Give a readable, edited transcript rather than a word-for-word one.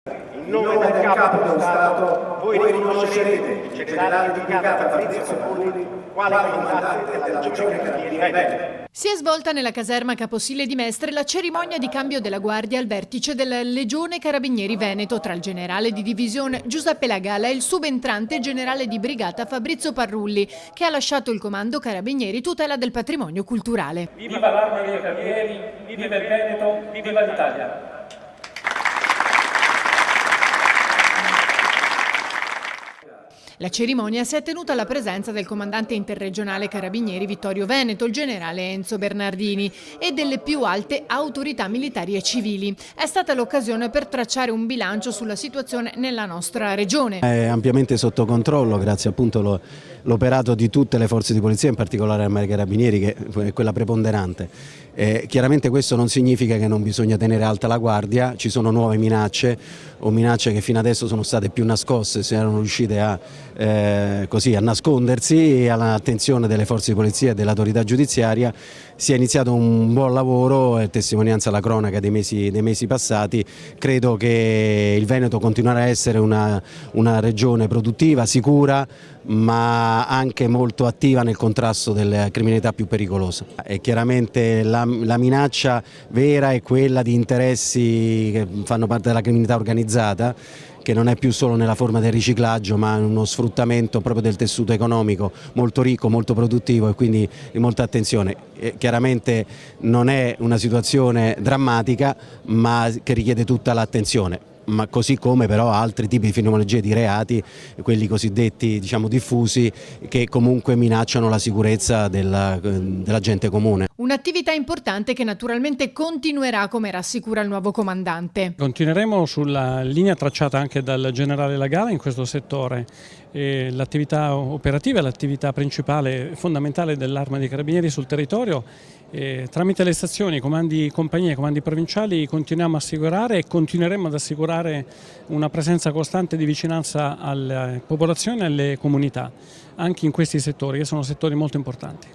In nome del Capo dello Stato, voi riconoscerete il generale di brigata Fabrizio Parrulli quale comandante della Legione Carabinieri Veneto. Si è svolta nella caserma Caposile di Mestre la cerimonia di cambio della guardia al vertice della Legione Carabinieri Veneto tra il generale di divisione Giuseppe Lagala e il subentrante generale di brigata Fabrizio Parrulli, che ha lasciato il comando Carabinieri tutela del patrimonio culturale. Viva l'Arma dei Carabinieri, viva il Veneto, viva l'Italia! La cerimonia si è tenuta alla presenza del comandante interregionale Carabinieri Vittorio Veneto, il generale Enzo Bernardini, e delle più alte autorità militari e civili. È stata l'occasione per tracciare un bilancio sulla situazione nella nostra regione. È ampiamente sotto controllo grazie appunto all'operato di tutte le forze di polizia, in particolare l'Arma dei Carabinieri, che è quella preponderante. Chiaramente questo non significa che non bisogna tenere alta la guardia, ci sono nuove minacce o minacce che fino adesso sono state più nascoste, si erano riuscite a nascondersi, e all'attenzione delle forze di polizia e dell'autorità giudiziaria si è iniziato un buon lavoro, è testimonianza la cronaca dei mesi passati. Credo che il Veneto continuerà a essere una regione produttiva, sicura, ma anche molto attiva nel contrasto della criminalità più pericolosa. E chiaramente la minaccia vera è quella di interessi che fanno parte della criminalità organizzata, che non è più solo nella forma del riciclaggio, ma uno sfruttamento proprio del tessuto economico molto ricco, molto produttivo, e quindi di molta attenzione. Chiaramente non è una situazione drammatica, ma che richiede tutta l'attenzione. Ma così come però altri tipi di fenomenologie di reati, quelli cosiddetti diffusi, che comunque minacciano la sicurezza della gente comune. Un'attività importante che naturalmente continuerà, come rassicura il nuovo comandante. Continueremo sulla linea tracciata anche dal generale Lagala in questo settore. L'attività operativa è l'attività principale, fondamentale dell'Arma dei Carabinieri sul territorio. Tramite le stazioni, comandi compagnie e comandi provinciali continuiamo a assicurare e continueremo ad assicurare una presenza costante di vicinanza alle popolazioni e alle comunità, anche in questi settori, che sono settori molto importanti.